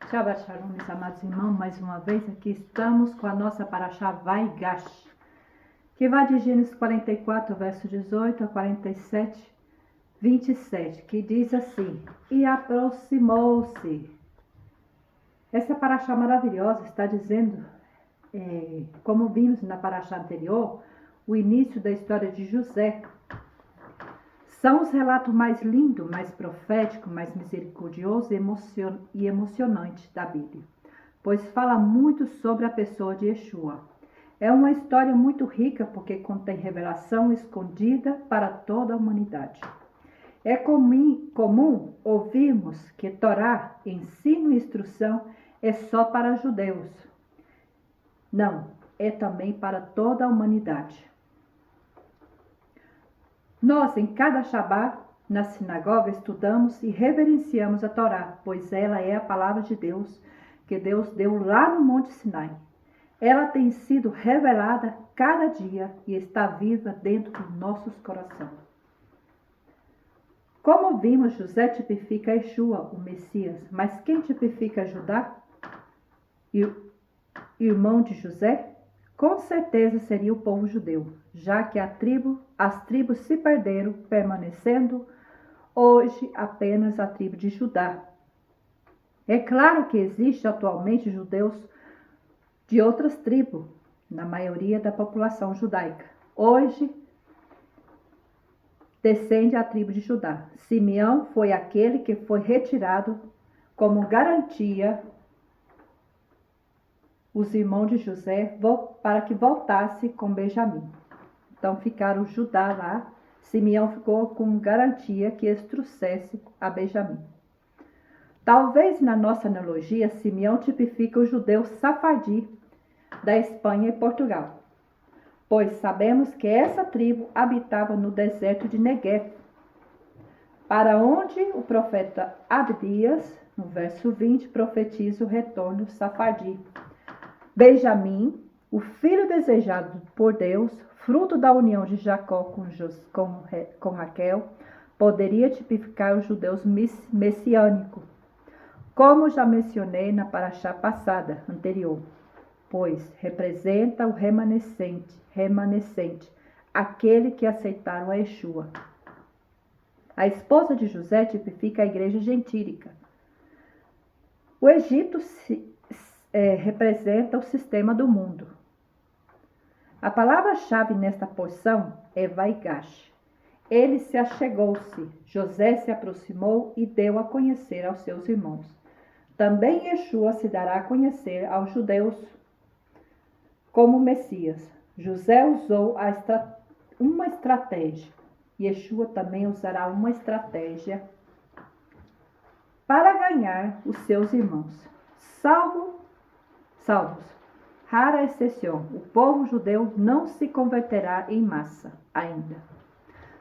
Shabbat Shalom, meus amados irmãos, mais uma vez aqui estamos com a nossa Parashá Vaigash, que vai de Gênesis 44, verso 18 a 47, 27, que diz assim: E aproximou-se. Essa Parashá maravilhosa está dizendo, como vimos na Parashá anterior, o início da história de José. São os relatos mais lindos, mais proféticos, mais misericordiosos e emocionantes da Bíblia, pois fala muito sobre a pessoa de Yeshua. É uma história muito rica porque contém revelação escondida para toda a humanidade. É comum ouvirmos que Torá, ensino e instrução, é só para judeus. Não, é também para toda a humanidade. Nós, em cada Shabbat, na sinagoga, estudamos e reverenciamos a Torá, pois ela é a palavra de Deus, que Deus deu lá no Monte Sinai. Ela tem sido revelada cada dia e está viva dentro dos nossos corações. Como vimos, José tipifica Yeshua, o Messias, mas quem tipifica Judá? Irmão de José? Com certeza seria o povo judeu, já que as tribos se perderam, permanecendo hoje apenas a tribo de Judá. É claro que existe atualmente judeus de outras tribos, na maioria da população judaica. Hoje descende a tribo de Judá. Simeão foi aquele que foi retirado como garantia os irmãos de José para que voltasse com Benjamim. Então ficaram Judá lá, Simeão ficou com garantia que eles trouxessem a Benjamim. Talvez na nossa analogia, Simeão tipifica o judeu safadi da Espanha e Portugal, pois sabemos que essa tribo habitava no deserto de Neguev, para onde o profeta Abdias, no verso 20, profetiza o retorno safadi. Benjamim, o filho desejado por Deus, fruto da união de Jacó com Raquel, poderia tipificar os judeus messiânicos, como já mencionei na Parashá passada, anterior, pois representa o remanescente, aquele que aceitaram a Yeshua. A esposa de José tipifica a igreja gentílica. O Egito representa o sistema do mundo. A palavra-chave nesta porção é Vaigash. Ele se achegou-se, José se aproximou e deu a conhecer aos seus irmãos. Também Yeshua se dará a conhecer aos judeus como Messias. José usou uma estratégia. Yeshua também usará uma estratégia para ganhar os seus irmãos. Salvos, rara exceção, o povo judeu não se converterá em massa ainda.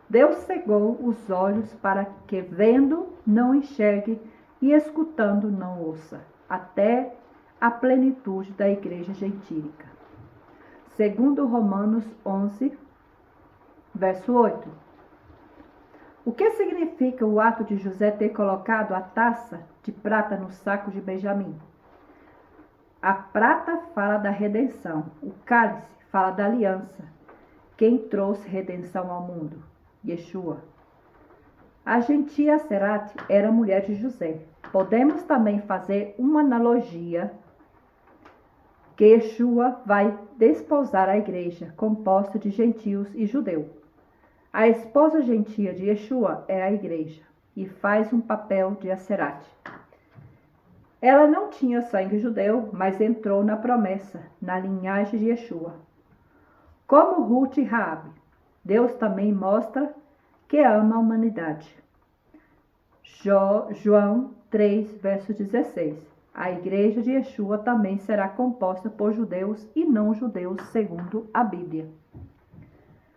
Deus cegou os olhos para que, vendo, não enxergue e escutando, não ouça, até a plenitude da igreja gentílica. Segundo Romanos 11, verso 8. O que significa o ato de José ter colocado a taça de prata no saco de Benjamim? A prata fala da redenção, o cálice fala da aliança. Quem trouxe redenção ao mundo? Yeshua. A gentia Serate era mulher de José. Podemos também fazer uma analogia que Yeshua vai desposar a igreja, composta de gentios e judeus. A esposa gentia de Yeshua é a igreja e faz um papel de Aserate. Ela não tinha sangue judeu, mas entrou na promessa, na linhagem de Yeshua. Como Ruth e Raabe, Deus também mostra que ama a humanidade. João 3, verso 16. A igreja de Yeshua também será composta por judeus e não judeus, segundo a Bíblia.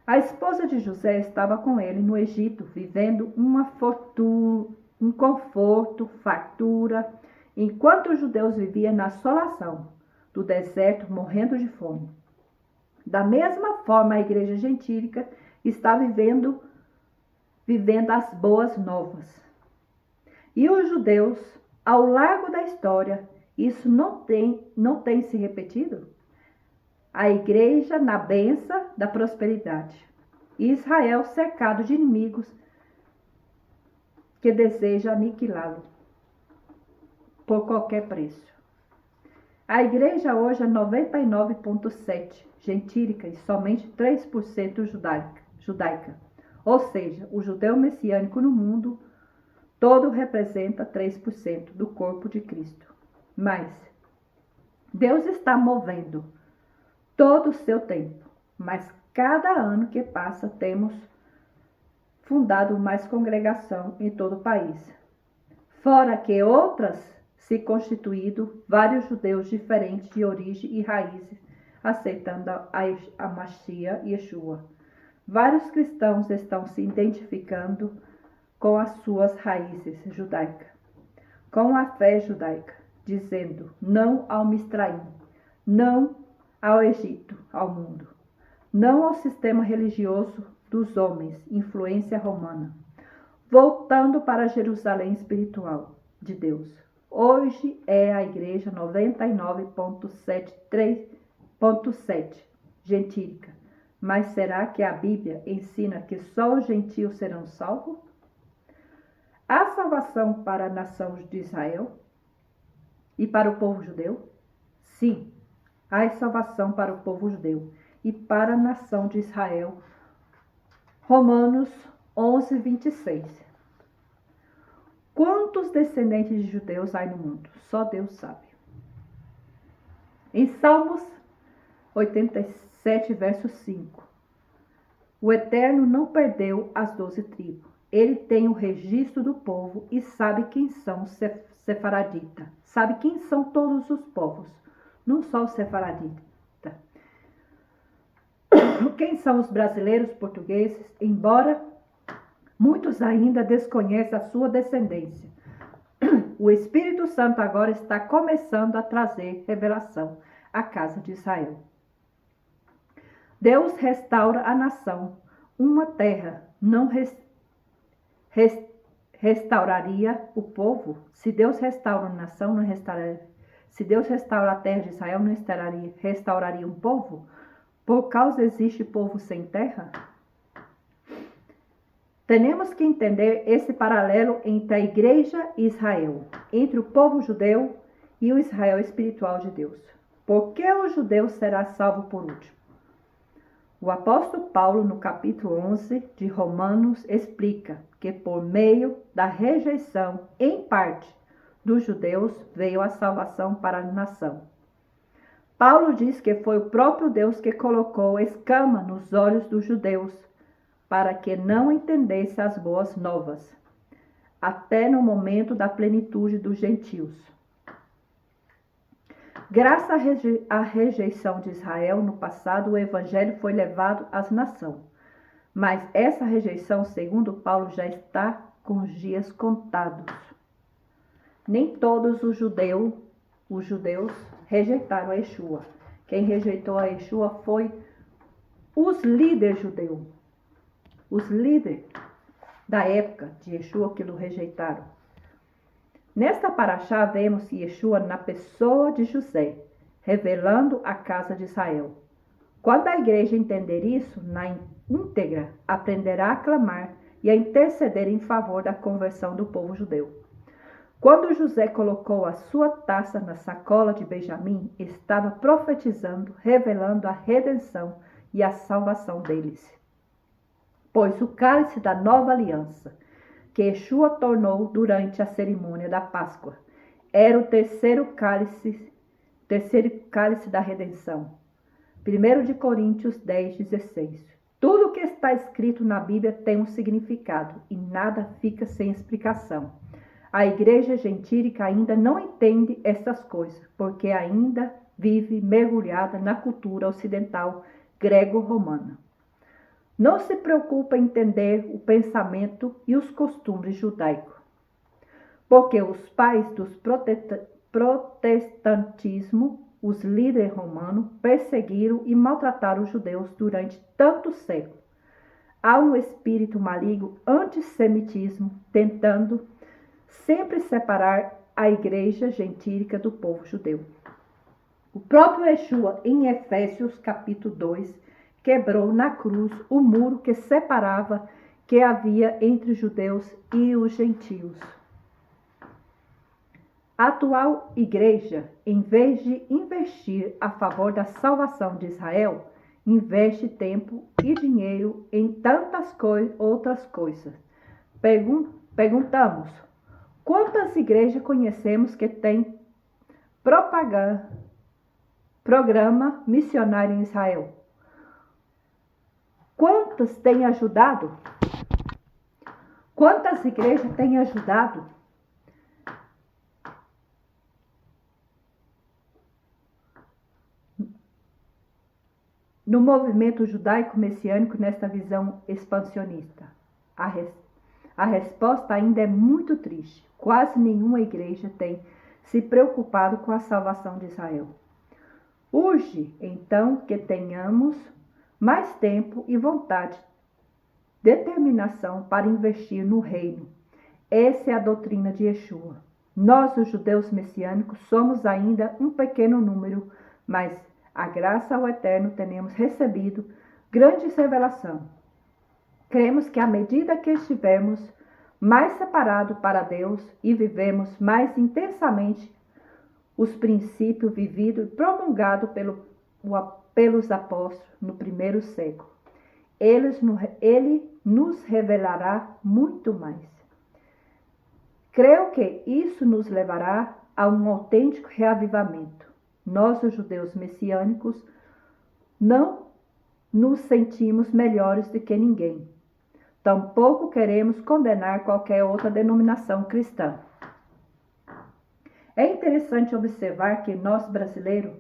A esposa de José estava com ele no Egito, vivendo um conforto, fartura, enquanto os judeus viviam na assolação do deserto, morrendo de fome. Da mesma forma, a igreja gentílica está vivendo as boas novas. E os judeus, ao largo da história, Isso não tem se repetido? A igreja na benção da prosperidade. Israel cercado de inimigos que desejam aniquilá-lo por qualquer preço. A igreja hoje é 99,7% gentílica e somente 3% judaica. Ou seja, o judeu messiânico no mundo todo representa 3% do corpo de Cristo. Mas Deus está movendo todo o seu tempo. Mas cada ano que passa temos fundado mais congregação em todo o país. Fora que outras se constituído vários judeus diferentes de origem e raízes, aceitando a Mashiach Yeshua. Vários cristãos estão se identificando com as suas raízes judaicas, com a fé judaica, dizendo não ao Misraim, não ao Egito, ao mundo, não ao sistema religioso dos homens, influência romana, voltando para Jerusalém espiritual de Deus. Hoje é a igreja 99,7% gentílica. Mas será que a Bíblia ensina que só os gentios serão salvos? Há salvação para a nação de Israel e para o povo judeu? Sim, há salvação para o povo judeu e para a nação de Israel. Romanos 11, 26. Quantos descendentes de judeus há no mundo? Só Deus sabe. Em Salmos 87, verso 5. O Eterno não perdeu as 12 tribos. Ele tem o registro do povo e sabe quem são os sefaraditas. Sabe quem são todos os povos, não só os sefaraditas. Quem são os brasileiros, portugueses, embora muitos ainda desconheçam a sua descendência. O Espírito Santo agora está começando a trazer revelação à casa de Israel. Deus restaura a nação. Uma terra não restauraria o povo? Se Deus restaura a nação, não restauraria. Se Deus restaura a terra de Israel, não restauraria um povo? Por causa existe povo sem terra? Temos que entender esse paralelo entre a igreja e Israel, entre o povo judeu e o Israel espiritual de Deus. Por que o judeu será salvo por último? O apóstolo Paulo, no capítulo 11 de Romanos, explica que por meio da rejeição, em parte, dos judeus, veio a salvação para a nação. Paulo diz que foi o próprio Deus que colocou escama nos olhos dos judeus, para que não entendesse as boas novas, até no momento da plenitude dos gentios. Graças à rejeição de Israel no passado, o evangelho foi levado às nações. Mas essa rejeição, segundo Paulo, já está com os dias contados. Nem todos os judeus rejeitaram a Yeshua. Quem rejeitou a Yeshua foi os líderes judeus. Os líderes da época de Yeshua que o rejeitaram. Nesta paraxá vemos Yeshua na pessoa de José, revelando a casa de Israel. Quando a igreja entender isso, na íntegra, aprenderá a clamar e a interceder em favor da conversão do povo judeu. Quando José colocou a sua taça na sacola de Benjamim, estava profetizando, revelando a redenção e a salvação deles. Pois o cálice da nova aliança, que Yeshua tornou durante a cerimônia da Páscoa, era o terceiro cálice da redenção. 1 Coríntios 10, 16. Tudo o que está escrito na Bíblia tem um significado e nada fica sem explicação. A igreja gentílica ainda não entende essas coisas, porque ainda vive mergulhada na cultura ocidental grego-romana. Não se preocupa em entender o pensamento e os costumes judaicos, porque os pais do protestantismo, os líderes romanos, perseguiram e maltrataram os judeus durante tantos séculos. Há um espírito maligno antissemitismo tentando sempre separar a igreja gentílica do povo judeu. O próprio Yeshua, em Efésios capítulo 2, quebrou na cruz o muro que separava que havia entre os judeus e os gentios. A atual igreja, em vez de investir a favor da salvação de Israel, investe tempo e dinheiro em tantas outras coisas. Perguntamos, quantas igrejas conhecemos que têm programa missionário em Israel? Quantas têm ajudado? Quantas igrejas têm ajudado? No movimento judaico-messiânico, nesta visão expansionista, a resposta ainda é muito triste. Quase nenhuma igreja tem se preocupado com a salvação de Israel. Urge, então, que tenhamos mais tempo e vontade, determinação para investir no reino. Essa é a doutrina de Yeshua. Nós, os judeus messiânicos, somos ainda um pequeno número, mas a graça ao Eterno temos recebido grande revelação. Cremos que à medida que estivermos mais separados para Deus e vivemos mais intensamente os princípios vividos e promulgados pelos apóstolos no primeiro século, ele nos revelará muito mais. Creio que isso nos levará a um autêntico reavivamento. Nós, os judeus messiânicos, não nos sentimos melhores do que ninguém. Tampouco queremos condenar qualquer outra denominação cristã. É interessante observar que nós, brasileiros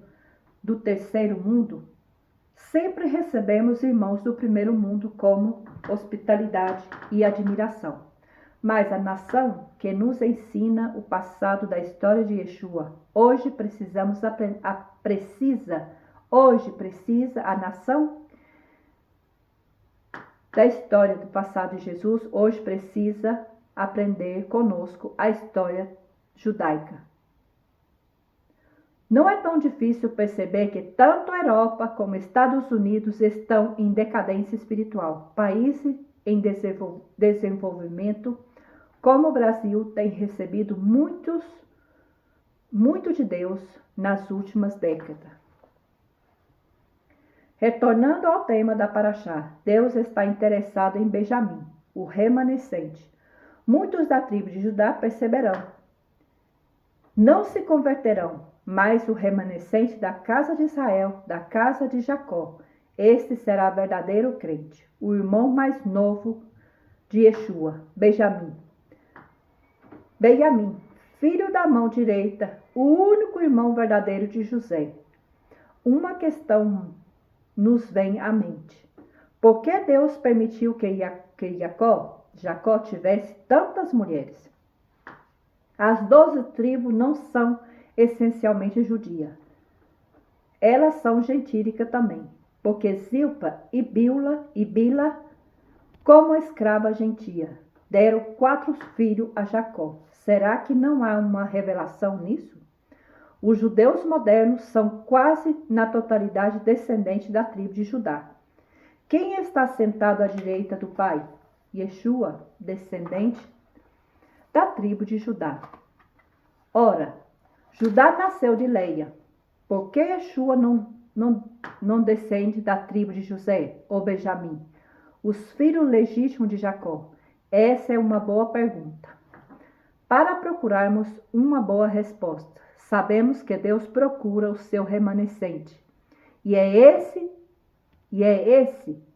do terceiro mundo, sempre recebemos irmãos do primeiro mundo como hospitalidade e admiração. Mas a nação que nos ensina o passado da história de Yeshua, hoje precisa a nação da história do passado de Jesus, hoje precisa aprender conosco a história judaica. Não é tão difícil perceber que tanto a Europa como Estados Unidos estão em decadência espiritual. Países em desenvolvimento, como o Brasil, tem recebido muito de Deus nas últimas décadas. Retornando ao tema da Paraxá, Deus está interessado em Benjamim, o remanescente. Muitos da tribo de Judá perceberão. Não se converterão, mas o remanescente da casa de Israel, da casa de Jacó, este será verdadeiro crente, o irmão mais novo de Yeshua, Benjamim, filho da mão direita, o único irmão verdadeiro de José. Uma questão nos vem à mente. Por que Deus permitiu que Jacó tivesse tantas mulheres? As 12 tribos não são essencialmente judias. Elas são gentílicas também, porque Zilpa e Bila, como escrava gentia, deram 4 filhos a Jacó. Será que não há uma revelação nisso? Os judeus modernos são quase na totalidade descendentes da tribo de Judá. Quem está sentado à direita do pai? Yeshua, descendente da tribo de Judá. Ora, Judá nasceu de Leia. Por que Yeshua não descende da tribo de José ou Benjamim, os filhos legítimos de Jacó? Essa é uma boa pergunta. Para procurarmos uma boa resposta, sabemos que Deus procura o seu remanescente. E é esse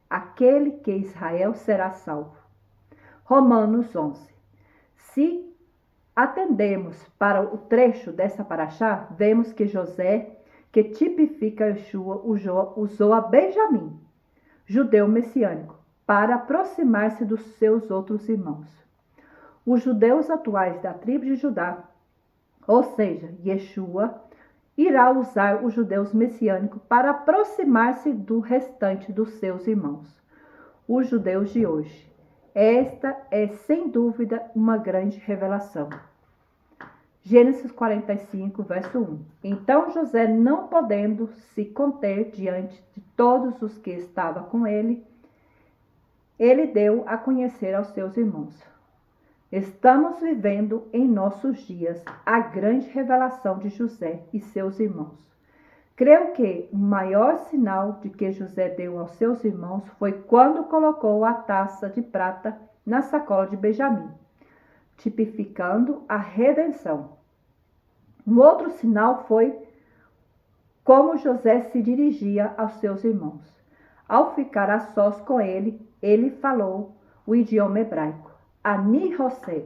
aquele que Israel será salvo. Romanos 11. Se atendermos para o trecho dessa paraxá, vemos que José, que tipifica Yeshua, usou a Benjamim, judeu messiânico, para aproximar-se dos seus outros irmãos. Os judeus atuais da tribo de Judá, ou seja, Yeshua, irá usar os judeus messiânicos para aproximar-se do restante dos seus irmãos, os judeus de hoje. Esta é, sem dúvida, uma grande revelação. Gênesis 45, verso 1. Então José, não podendo se conter diante de todos os que estavam com ele deu a conhecer aos seus irmãos: estamos vivendo em nossos dias a grande revelação de José e seus irmãos. Creio que o maior sinal de que José deu aos seus irmãos foi quando colocou a taça de prata na sacola de Benjamim, tipificando a redenção. Um outro sinal foi como José se dirigia aos seus irmãos. Ao ficar a sós com ele falou o idioma hebraico. Ani José,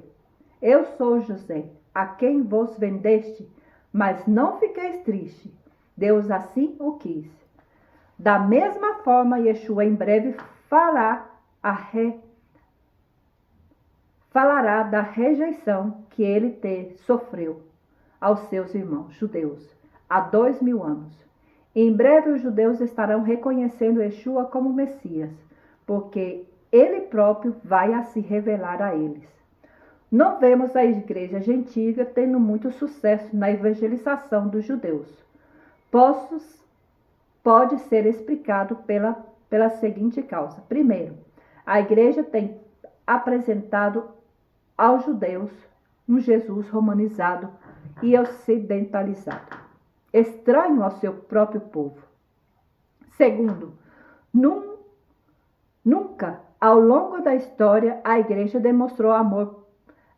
eu sou José, a quem vos vendeste, mas não fiqueis triste. Deus assim o quis. Da mesma forma, Yeshua em breve falará da rejeição que ele sofreu aos seus irmãos judeus há 2000 anos. Em breve os judeus estarão reconhecendo Yeshua como Messias, porque ele próprio vai a se revelar a eles. Não vemos a igreja gentílica tendo muito sucesso na evangelização dos judeus. Pode ser explicado pela seguinte causa. Primeiro, a igreja tem apresentado aos judeus um Jesus romanizado e ocidentalizado, estranho ao seu próprio povo. Segundo, nunca ao longo da história a igreja demonstrou amor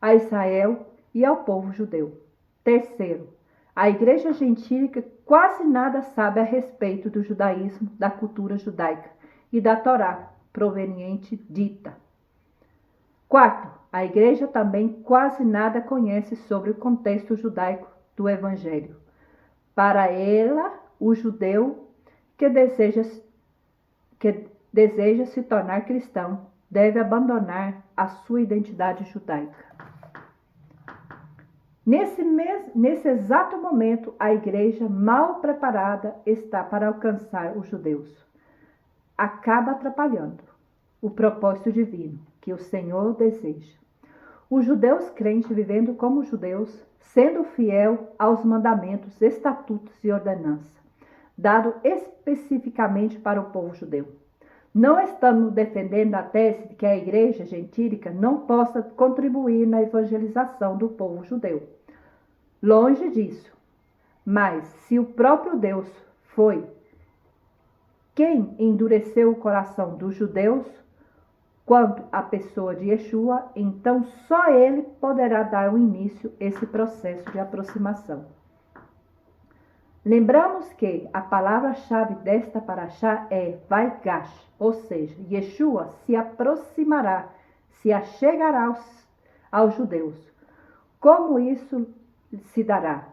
a Israel e ao povo judeu. Terceiro, a igreja gentílica quase nada sabe a respeito do judaísmo, da cultura judaica e da Torá proveniente dita. Quarto, a igreja também quase nada conhece sobre o contexto judaico do evangelho. Para ela, o judeu que deseja se tornar cristão deve abandonar a sua identidade judaica. Nesse exato momento, a igreja mal preparada está para alcançar os judeus. Acaba atrapalhando o propósito divino que o Senhor deseja. Os judeus crentes vivendo como judeus, sendo fiel aos mandamentos, estatutos e ordenanças, dado especificamente para o povo judeu. Não estamos defendendo a tese de que a igreja gentílica não possa contribuir na evangelização do povo judeu. Longe disso. Mas se o próprio Deus foi quem endureceu o coração dos judeus quanto à pessoa de Yeshua, então só ele poderá dar o início a esse processo de aproximação. Lembramos que a palavra-chave desta paraxá é Vaigash, ou seja, Yeshua se aproximará, se achegará aos judeus. Como isso se dará?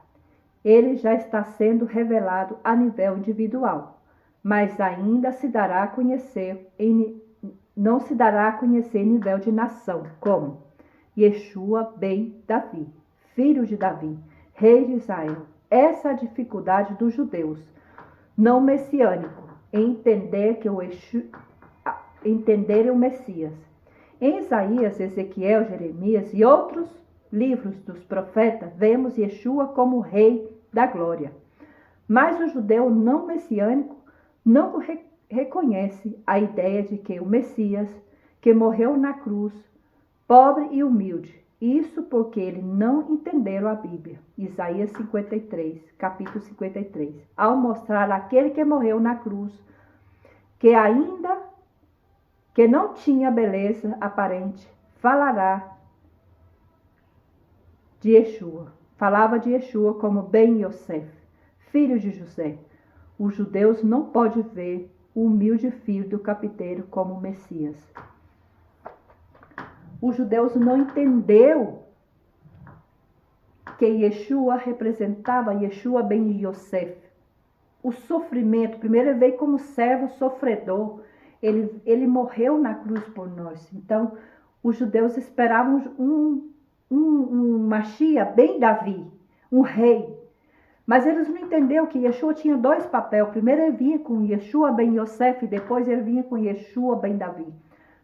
Ele já está sendo revelado a nível individual, mas ainda se dará a conhecer não se dará a conhecer em nível de nação, como Yeshua ben Davi, filho de Davi, rei de Israel. Essa é a dificuldade dos judeus não messiânicos em entenderem o Messias. Em Isaías, Ezequiel, Jeremias e outros livros dos profetas, vemos Yeshua como rei da glória. Mas o judeu não messiânico não reconhece a ideia de que o Messias, que morreu na cruz, pobre e humilde, isso porque eles não entenderam a Bíblia, Isaías 53, capítulo 53, ao mostrar aquele que morreu na cruz, que não tinha beleza aparente, falava de Yeshua como Ben Yosef, filho de José. Os judeus não podem ver o humilde filho do carpinteiro como Messias. Os judeus não entenderam que Yeshua representava Yeshua ben Yosef. O sofrimento, primeiro ele veio como servo sofredor, ele morreu na cruz por nós. Então, os judeus esperavam um Mashiach bem Davi, um rei. Mas eles não entenderam que Yeshua tinha dois papéis. Primeiro ele vinha com Yeshua ben Yosef e depois ele vinha com Yeshua ben Davi.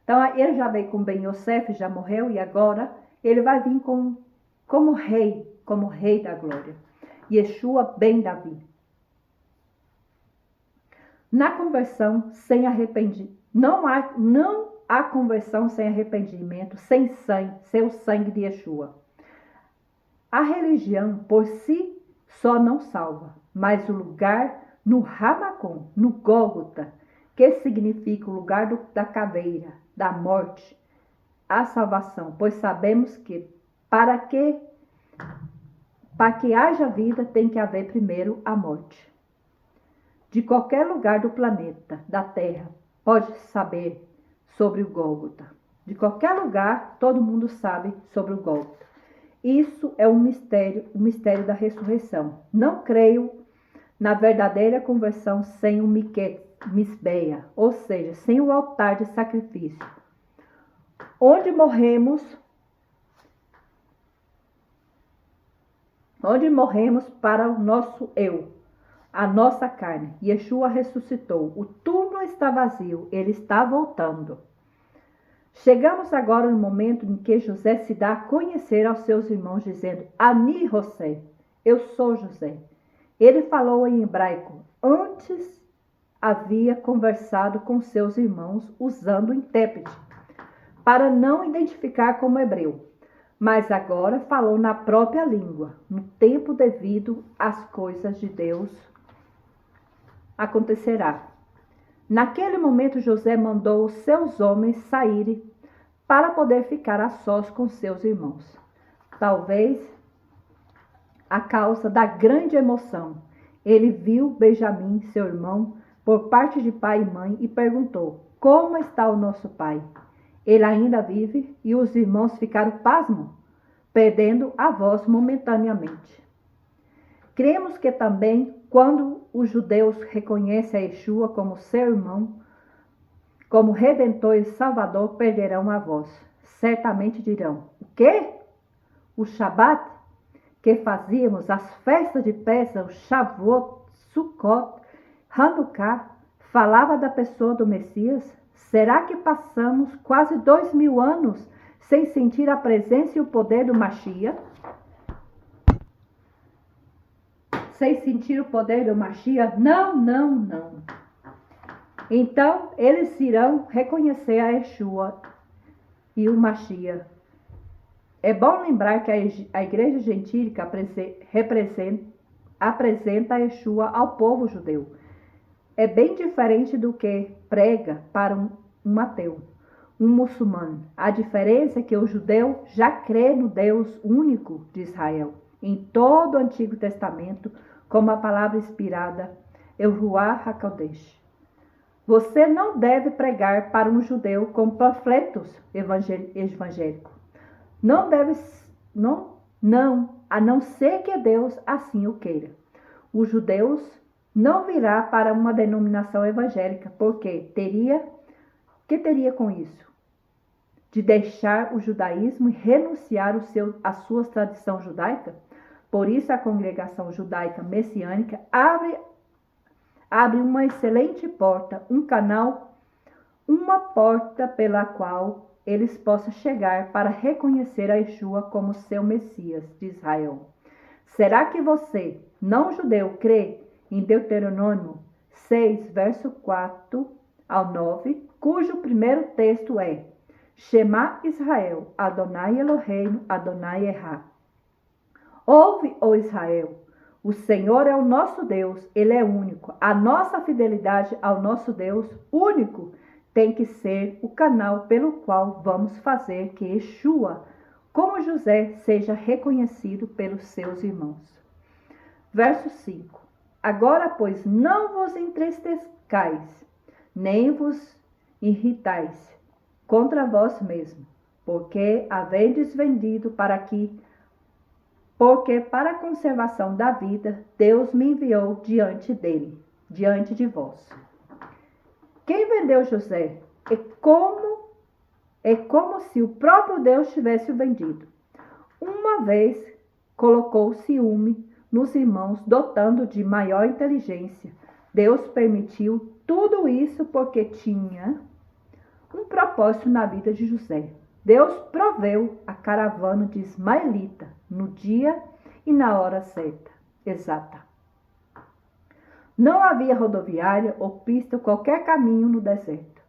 Então ele já veio com ben Yosef, já morreu, e agora ele vai vir como rei, como Rei da Glória. Yeshua ben Davi. Na conversão sem arrependimento, não há conversão sem arrependimento, sem o sangue de Yeshua. A religião por si só não salva, mas o lugar no Ramacom, no Gólgota, que significa o lugar da caveira, da morte, a salvação, pois sabemos que para que haja vida tem que haver primeiro a morte. De qualquer lugar do planeta, da Terra, pode saber sobre o Gólgota. De qualquer lugar, todo mundo sabe sobre o Gólgota. Isso é o mistério da ressurreição. Não creio na verdadeira conversão sem o Misbeia, ou seja, sem o altar de sacrifício. Onde morremos para o nosso eu, a nossa carne. Yeshua ressuscitou. O túmulo está vazio, ele está voltando. Chegamos agora no momento em que José se dá a conhecer aos seus irmãos, dizendo: Ani José, eu sou José. Ele falou em hebraico. Antes havia conversado com seus irmãos usando o intérprete, para não identificar como hebreu. Mas agora falou na própria língua, no tempo devido às coisas de Deus acontecerá. Naquele momento, José mandou os seus homens saírem para poder ficar a sós com seus irmãos. Talvez a causa da grande emoção. Ele viu Benjamim, seu irmão, por parte de pai e mãe, e perguntou: como está o nosso pai? Ele ainda vive? E os irmãos ficaram pasmos, perdendo a voz momentaneamente. Cremos que também, quando os judeus reconhecem a Yeshua como seu irmão, como Redentor e Salvador, perderão a voz. Certamente dirão: o quê? O Shabat, que fazíamos, as festas de Pésach, Shavuot, Sukkot, Hanukkah, falava da pessoa do Messias? Será que passamos quase 2000 anos sem sentir a presença e o poder do Mashiach? Sem sentir o poder do Mashiach? Não. Então, eles irão reconhecer a Yeshua e o Mashiach. É bom lembrar que a igreja gentílica apresenta a Yeshua ao povo judeu. É bem diferente do que prega para um ateu, um muçulmano. A diferença é que o judeu já crê no Deus único de Israel. Em todo o Antigo Testamento, como a palavra inspirada, El Ruach HaKodesh. Você não deve pregar para um judeu com panfletos evangélicos. A não ser que Deus assim o queira. Os judeus não virá para uma denominação evangélica, porque que teria com isso? De deixar o judaísmo e renunciar às suas tradições judaicas? Por isso a congregação judaica messiânica abre uma excelente porta, um canal, uma porta pela qual eles possam chegar para reconhecer a Yeshua como seu Messias de Israel. Será que você, não judeu, crê em Deuteronômio 6, verso 4 ao 9, cujo primeiro texto é: Shema Israel, Adonai Eloheinu, Adonai Erá. Ouve, ó Israel, o Senhor é o nosso Deus, Ele é único. A nossa fidelidade ao nosso Deus único tem que ser o canal pelo qual vamos fazer que Yeshua, como José, seja reconhecido pelos seus irmãos. Verso 5. Agora, pois, não vos entristecais, nem vos irritais contra vós mesmos, porque havendes vendido porque para a conservação da vida, Deus me enviou diante de vós. Quem vendeu José? É como se o próprio Deus tivesse o vendido. Uma vez colocou ciúme nos irmãos, dotando de maior inteligência. Deus permitiu tudo isso porque tinha um propósito na vida de José. Deus proveu a caravana de Ismaelita no dia e na hora certa, exata. Não havia rodoviária ou pista ou qualquer caminho no deserto.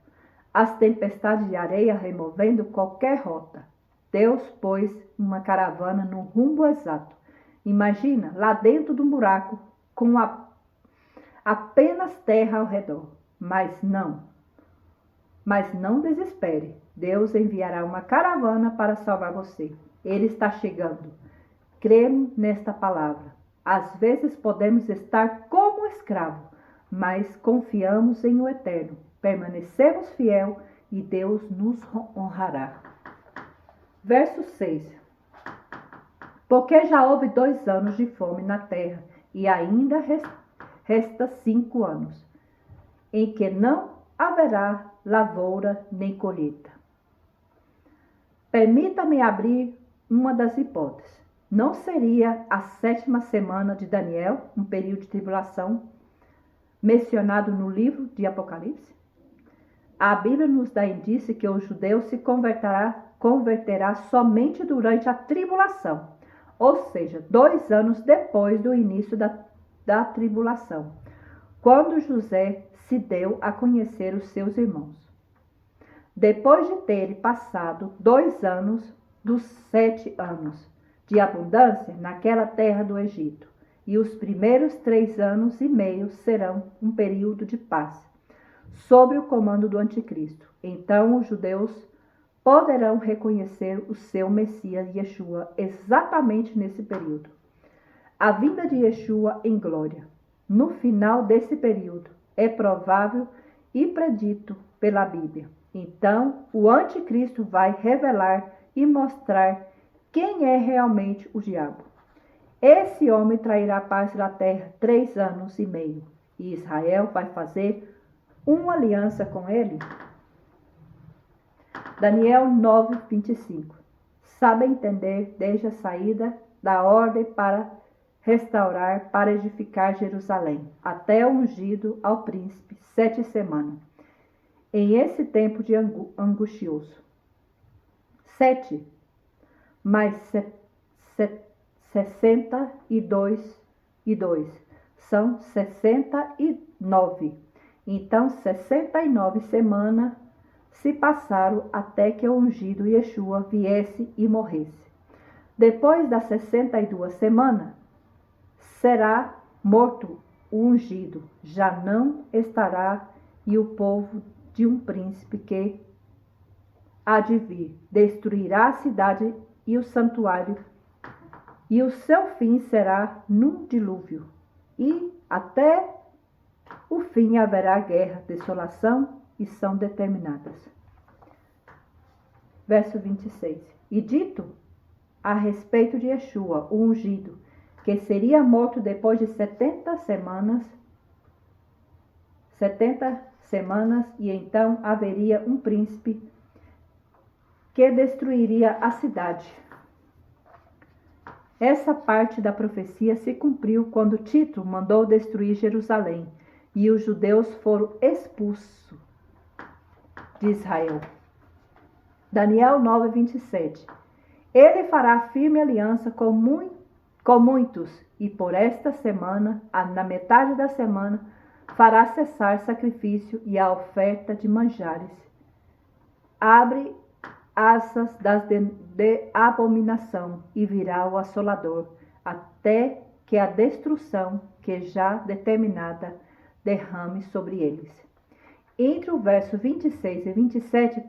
As tempestades de areia removendo qualquer rota. Deus pôs uma caravana no rumo exato. Imagina, lá dentro de um buraco, com apenas terra ao redor. Mas não desespere. Deus enviará uma caravana para salvar você. Ele está chegando. Cremos nesta palavra. Às vezes podemos estar como escravo, mas confiamos em o Eterno. Permanecemos fiel e Deus nos honrará. Verso 6. Porque já houve 2 anos de fome na terra e ainda resta 5 anos, em que não haverá lavoura nem colheita. Permita-me abrir uma das hipóteses. Não seria a 7ª semana de Daniel, um período de tribulação, mencionado no livro de Apocalipse? A Bíblia nos dá indício que o judeu se converterá somente durante a tribulação, ou seja, 2 anos depois do início da tribulação, quando José se deu a conhecer os seus irmãos. Depois de ter passado 2 anos dos 7 anos de abundância naquela terra do Egito, e os primeiros 3 anos e meio serão um período de paz, sob o comando do anticristo. Então os judeus poderão reconhecer o seu Messias Yeshua exatamente nesse período. A vinda de Yeshua em glória, no final desse período, é provável e predito pela Bíblia. Então o anticristo vai revelar e mostrar quem é realmente o diabo. Esse homem trairá a paz da terra 3 anos e meio, e Israel vai fazer uma aliança com ele. Daniel 9:25. Sabe entender desde a saída da ordem para restaurar, para edificar Jerusalém, até o ungido ao príncipe 7 semanas, em esse tempo de angustioso. 7 mais 62 e 2 são 69. Então 69 semanas se passaram até que o ungido Yeshua viesse e morresse. Depois das 62 semanas, será morto o ungido, já não estará, e o povo de um príncipe que há de vir destruirá a cidade e o santuário, e o seu fim será num dilúvio, e até o fim haverá guerra, desolação, e são determinadas. Verso 26. E dito a respeito de Yeshua, o ungido, que seria morto depois de 70 semanas, e então haveria um príncipe que destruiria a cidade. Essa parte da profecia se cumpriu quando Tito mandou destruir Jerusalém e os judeus foram expulsos de Israel. Daniel 9:27. Ele fará firme aliança com muitos, e por esta semana, na metade da semana, fará cessar sacrifício e a oferta de manjares. Abre asas de abominação e virá o assolador, até que a destruição, que já determinada, derrame sobre eles. Entre o verso 26 e 27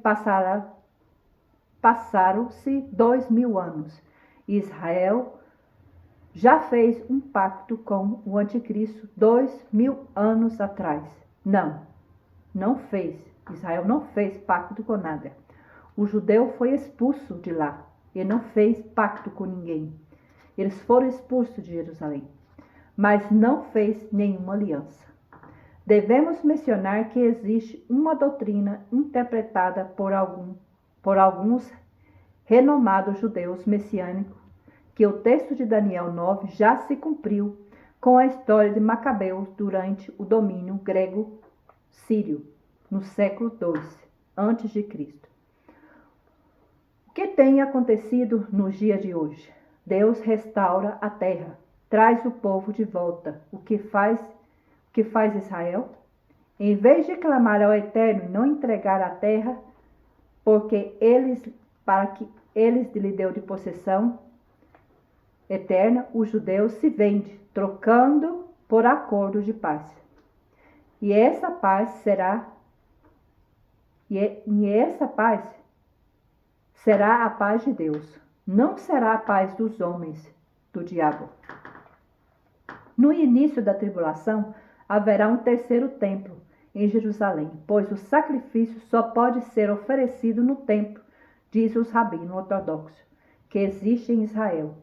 passaram-se 2000 anos. Israel já fez um pacto com o anticristo 2000 anos atrás. Não fez. Israel não fez pacto com nada. O judeu foi expulso de lá. Ele não fez pacto com ninguém. Eles foram expulsos de Jerusalém, mas não fez nenhuma aliança. Devemos mencionar que existe uma doutrina interpretada por alguns renomados judeus messiânicos, que o texto de Daniel 9 já se cumpriu com a história de Macabeus durante o domínio grego-sírio, no século II a.C. O que tem acontecido nos dias de hoje? Deus restaura a terra, traz o povo de volta. O que faz Israel? Em vez de clamar ao Eterno e não entregar a terra, para que eles lhe deu de possessão eterna, os judeus se vendem, trocando por acordo de paz. E essa paz será a paz de Deus. Não será a paz dos homens, do diabo. No início da tribulação, haverá um terceiro templo em Jerusalém, pois o sacrifício só pode ser oferecido no templo, diz os rabinos ortodoxos, que existe em Israel.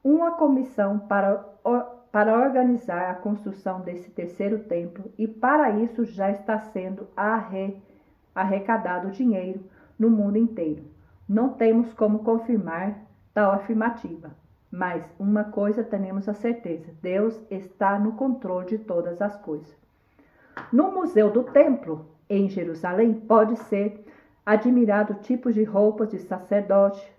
Uma comissão para organizar a construção desse terceiro templo, e para isso já está sendo arrecadado dinheiro no mundo inteiro. Não temos como confirmar tal afirmativa, mas uma coisa tenemos a certeza: Deus está no controle de todas as coisas. No Museu do Templo, em Jerusalém, pode ser admirado tipos de roupas de sacerdote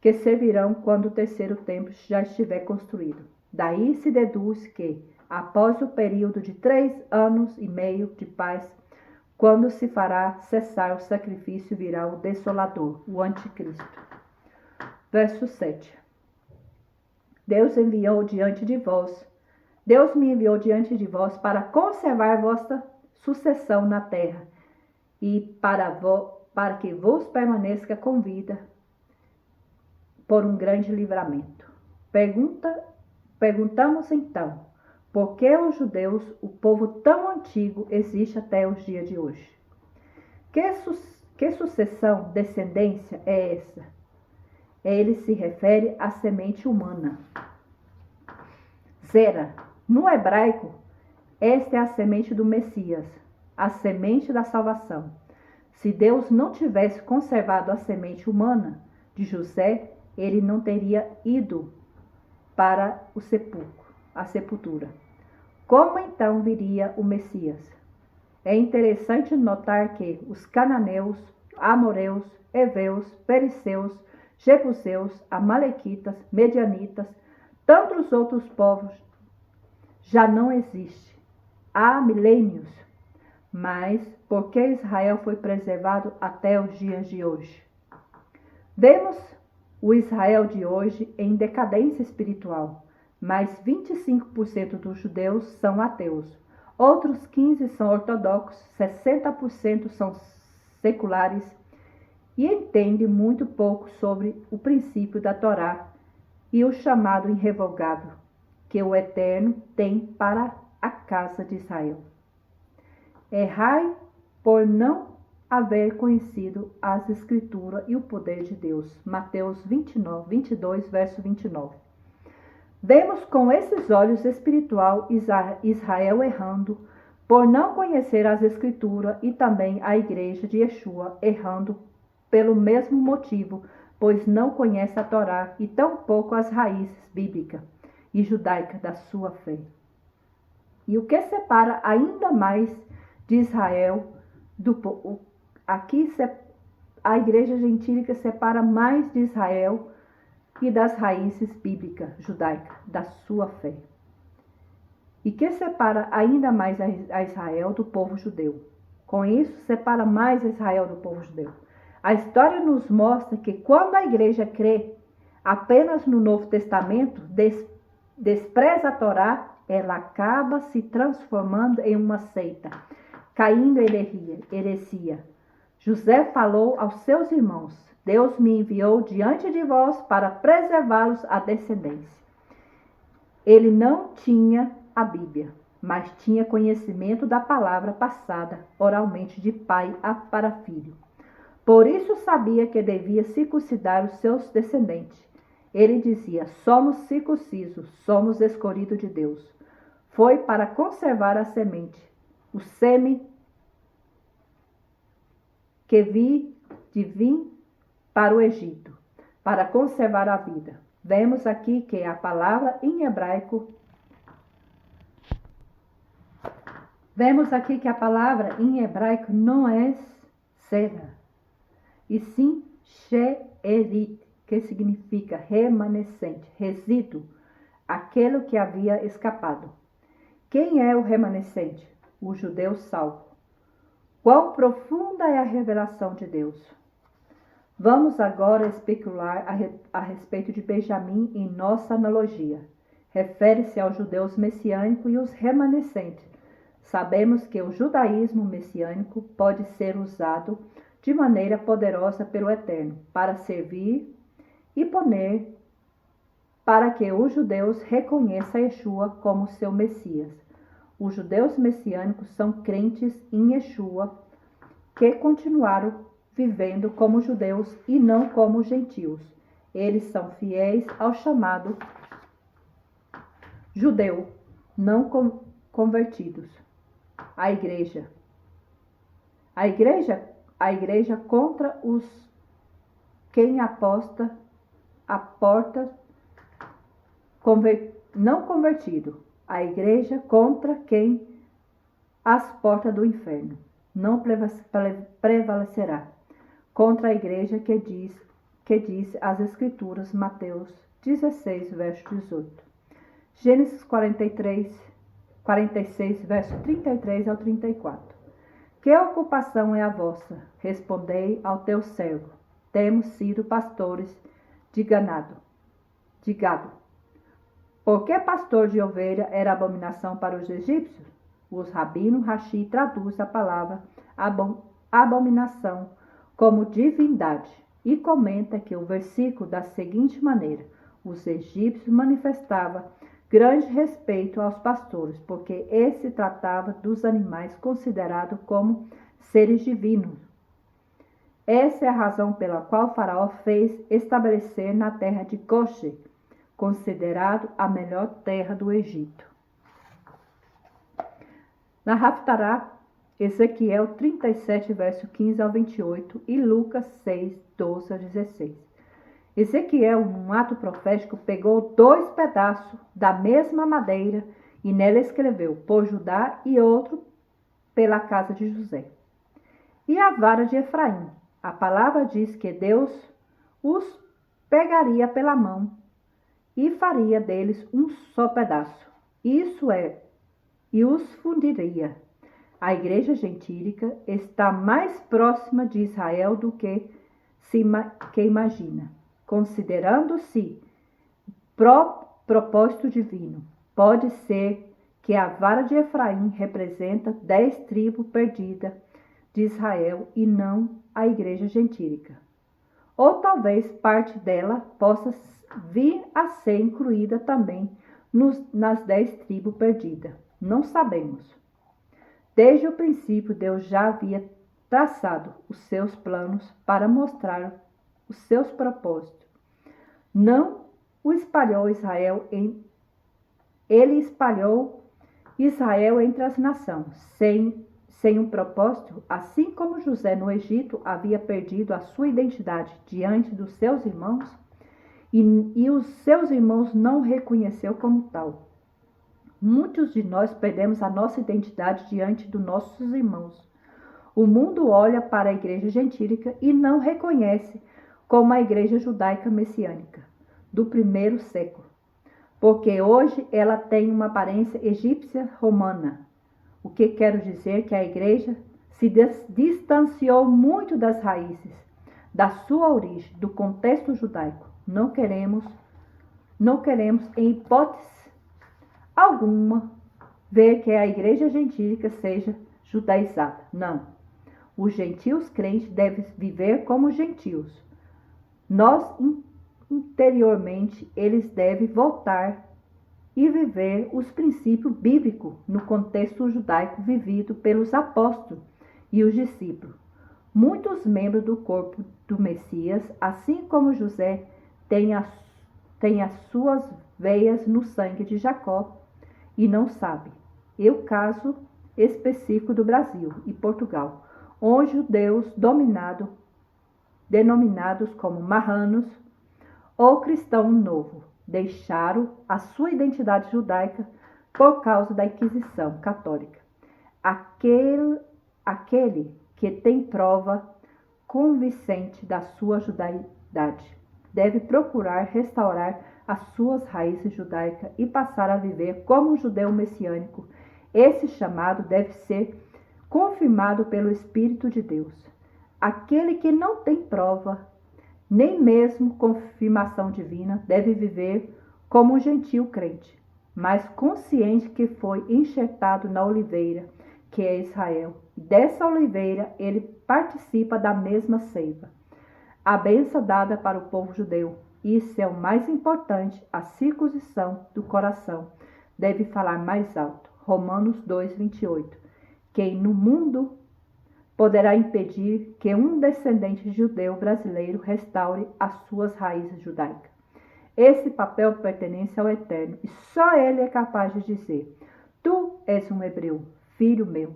que servirão quando o terceiro templo já estiver construído. Daí se deduz que, após o período de 3 anos e meio de paz, quando se fará cessar o sacrifício, virá o Desolador, o Anticristo. Verso 7. Deus me enviou diante de vós para conservar vossa sucessão na terra e para que vos permaneça com vida por um grande livramento. Perguntamos então, por que os judeus, o povo tão antigo, existe até os dias de hoje? Que sucessão, descendência é essa? Ele se refere à semente humana. Zera. No hebraico, esta é a semente do Messias, a semente da salvação. Se Deus não tivesse conservado a semente humana de José, ele não teria ido para a sepultura. Como então viria o Messias? É interessante notar que os cananeus, amoreus, heveus, perizeus, jebuseus, amalequitas, medianitas, tantos outros povos já não existem há milênios, mas porque Israel foi preservado até os dias de hoje. Vemos o Israel de hoje em decadência espiritual, mas 25% dos judeus são ateus, outros 15% são ortodoxos, 60% são seculares e entendem muito pouco sobre o princípio da Torá e o chamado irrevogável que o Eterno tem para a casa de Israel. Errai por não haver conhecido as Escrituras e o poder de Deus. Mateus 22, verso 29. Vemos com esses olhos espiritual Israel errando por não conhecer as Escrituras e também a igreja de Yeshua errando pelo mesmo motivo, pois não conhece a Torá e tampouco as raízes bíblicas e judaicas da sua fé. E o que separa ainda mais de Israel do povo? Aqui a igreja gentílica separa mais de Israel e das raízes bíblicas judaicas da sua fé. E que separa ainda mais a Israel do povo judeu? Com isso, separa mais Israel do povo judeu. A história nos mostra que quando a igreja crê apenas no Novo Testamento, despreza a Torá, ela acaba se transformando em uma seita, caindo em heresia. José falou aos seus irmãos: Deus me enviou diante de vós para preservá-los a descendência. Ele não tinha a Bíblia, mas tinha conhecimento da palavra passada oralmente de pai para filho. Por isso sabia que devia circuncidar os seus descendentes. Ele dizia: somos circuncisos, somos escolhidos de Deus. Foi para conservar a semente, o sêmen que vi de vir para o Egito, para conservar a vida. Vemos aqui que a palavra em hebraico não é Sera, e sim She'erit, que significa remanescente, resíduo, aquele que havia escapado. Quem é o remanescente? O judeu salvo. Quão profunda é a revelação de Deus! Vamos agora especular a respeito de Benjamim em nossa analogia. Refere-se aos judeus messiânicos e os remanescentes. Sabemos que o judaísmo messiânico pode ser usado de maneira poderosa pelo Eterno para servir e poner para que os judeus reconheçam Yeshua como seu Messias. Os judeus messiânicos são crentes em Yeshua que continuaram vivendo como judeus e não como gentios. Eles são fiéis ao chamado judeu, não convertidos. A igreja contra os quem aposta a porta não convertido. A igreja contra quem as portas do inferno não prevalecerá. Contra a igreja que diz as Escrituras, Mateus 16, verso 18. Gênesis 46, verso 33 ao 34. Que ocupação é a vossa? Respondei ao teu servo. Temos sido pastores de gado. Por que pastor de ovelha era abominação para os egípcios? Os rabinos Rashi traduz a palavra abominação como divindade e comenta que o versículo da seguinte maneira: os egípcios manifestavam grande respeito aos pastores, porque esse tratava dos animais considerados como seres divinos. Essa é a razão pela qual o faraó fez estabelecer na terra de Goshen, considerado a melhor terra do Egito. Na Haftará, Ezequiel 37, verso 15 ao 28 e Lucas 6, 12 ao 16. Ezequiel, num ato profético, pegou 2 pedaços da mesma madeira e nela escreveu por Judá e outro pela casa de José. E a vara de Efraim. A palavra diz que Deus os pegaria pela mão e faria deles um só pedaço. Isso é, e os fundiria. A igreja gentílica está mais próxima de Israel do que imagina, considerando-se propósito divino. Pode ser que a vara de Efraim representa 10 tribos perdidas de Israel e não a igreja gentílica. Ou talvez parte dela possa vir a ser incluída também nas 10 tribos perdidas. Não sabemos. Desde o princípio, Deus já havia traçado os seus planos para mostrar os seus propósitos. Não o espalhou Israel ele espalhou Israel entre as nações, sem um propósito, assim como José no Egito havia perdido a sua identidade diante dos seus irmãos, e os seus irmãos não o reconheceu como tal. Muitos de nós perdemos a nossa identidade diante dos nossos irmãos. O mundo olha para a igreja gentílica e não reconhece como a igreja judaica messiânica do primeiro século, porque hoje ela tem uma aparência egípcia romana. O que quero dizer que a igreja se distanciou muito das raízes, da sua origem, do contexto judaico. Não queremos em hipótese alguma ver que a igreja gentílica seja judaizada. Não. Os gentios crentes devem viver como gentios. Nós, interiormente, eles devem voltar e viver os princípios bíblicos no contexto judaico vivido pelos apóstolos e os discípulos. Muitos membros do corpo do Messias, assim como José, têm as suas veias no sangue de Jacó e não sabem. É o caso específico do Brasil e Portugal, onde judeus denominados como marranos ou cristão novo, deixaram a sua identidade judaica por causa da Inquisição católica. Aquele que tem prova convincente da sua judaidade. deve procurar restaurar as suas raízes judaicas e passar a viver como um judeu messiânico. Esse chamado deve ser confirmado pelo Espírito de Deus. Aquele que não tem prova, nem mesmo confirmação divina, deve viver como um gentil crente, mas consciente que foi enxertado na oliveira, que é Israel. Dessa oliveira ele participa da mesma seiva. A bênção dada para o povo judeu, isso é o mais importante, a circuncisão do coração, deve falar mais alto. Romanos 2:28. Quem no mundo poderá impedir que um descendente judeu brasileiro restaure as suas raízes judaicas? Esse papel pertence ao Eterno e só Ele é capaz de dizer: Tu és um hebreu, filho meu.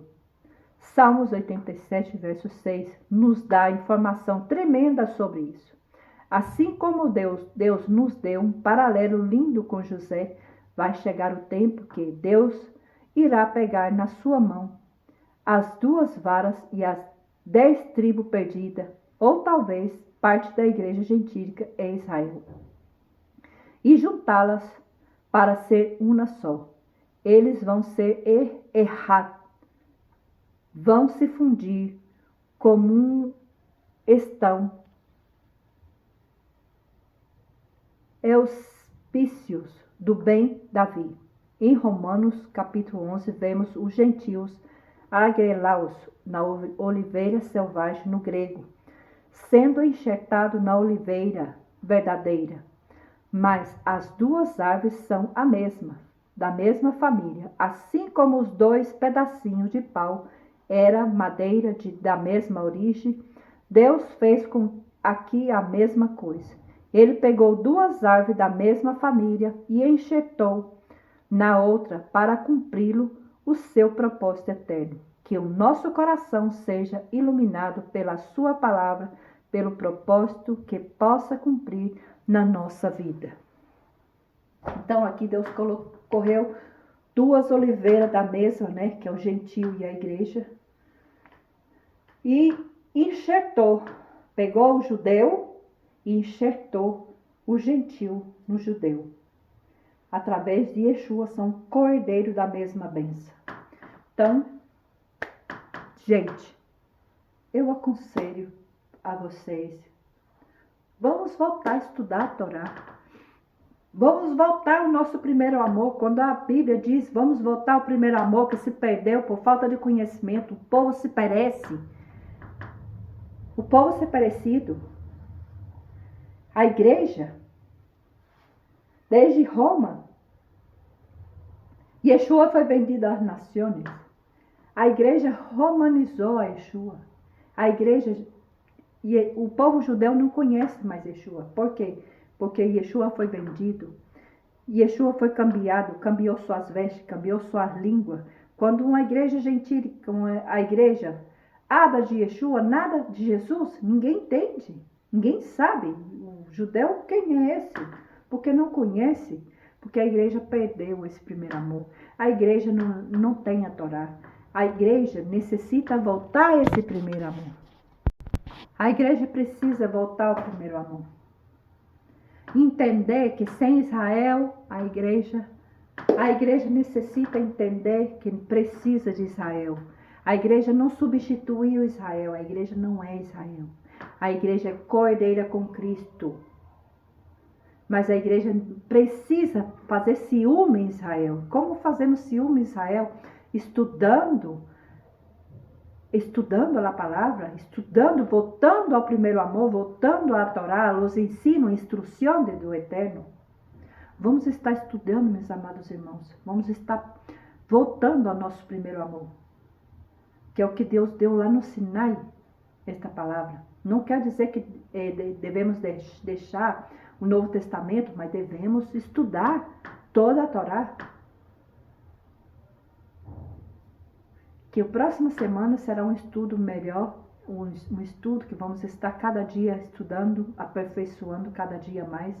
Salmos 87, verso 6, nos dá informação tremenda sobre isso. Assim como Deus nos deu um paralelo lindo com José, vai chegar o tempo que Deus irá pegar na sua mão as 2 varas e as 10 tribos perdidas, ou talvez parte da igreja gentílica em Israel, e juntá-las para ser uma só. Eles vão ser vão se fundir como um estão auspícios do bem Davi. Em Romanos capítulo 11 vemos os gentios agrelaos na oliveira selvagem no grego, sendo enxertado na oliveira verdadeira. Mas as 2 árvores são a mesma, da mesma família, assim como os 2 pedacinhos de pau era madeira da mesma origem. Deus fez aqui a mesma coisa. Ele pegou 2 árvores da mesma família e enxertou na outra para cumpri-lo o seu propósito eterno. Que o nosso coração seja iluminado pela sua palavra, pelo propósito que possa cumprir na nossa vida. Então aqui Deus correu 2 oliveiras da mesma, que é o gentio e a igreja, e enxertou, pegou o judeu e enxertou o gentio no judeu. Através de Yeshua são cordeiro da mesma bênção. Então, gente, eu aconselho a vocês, vamos voltar a estudar a Torá. Vamos voltar ao nosso primeiro amor. Quando a Bíblia diz, vamos voltar ao primeiro amor que se perdeu por falta de conhecimento, o povo se perece. O povo se perecido. A igreja, desde Roma, Yeshua foi vendido às nações. A igreja romanizou a Yeshua. A igreja, o povo judeu não conhece mais Yeshua. Por quê? Porque Yeshua foi vendido. Yeshua foi cambiou suas vestes, cambiou sua língua. Quando uma igreja gentil, a igreja nada de Yeshua, nada de Jesus, ninguém entende. Ninguém sabe. O judeu, quem é esse? Porque não conhece. Porque a igreja perdeu esse primeiro amor. A igreja não tem a Torá. A igreja necessita voltar a esse primeiro amor. A igreja precisa voltar ao primeiro amor. Entender que sem Israel, a igreja necessita entender que precisa de Israel. A igreja não substituiu Israel, a igreja não é Israel. A igreja é cordeira com Cristo. Mas a igreja precisa fazer ciúme em Israel. Como fazemos ciúme em Israel? Estudando a palavra, voltando ao primeiro amor, voltando à Torá, aos ensinos, instrução do Eterno. Vamos estar estudando, meus amados irmãos. Vamos estar voltando ao nosso primeiro amor. Que é o que Deus deu lá no Sinai, esta palavra. Não quer dizer que devemos deixar o Novo Testamento, mas devemos estudar toda a Torá. Que a próxima semana será um estudo melhor, um estudo que vamos estar cada dia estudando, aperfeiçoando cada dia mais,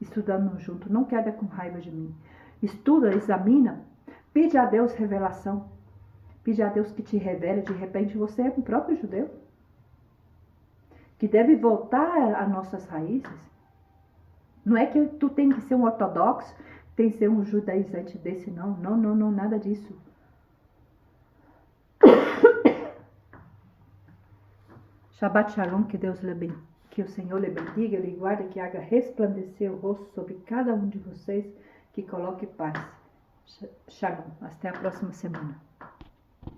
estudando junto. Não queda com raiva de mim. Estuda, examina, pede a Deus revelação. Pede a Deus que te revele. De repente você é o próprio judeu, que deve voltar às nossas raízes. Não é que tu tem que ser um ortodoxo, tem que ser um judaizante desse, não. Não, não, não, nada disso. Shabbat Shalom, que o Senhor lhe bendiga, lhe guarde, que haja resplandecer o rosto sobre cada um de vocês, que coloque paz. Shalom, até a próxima semana.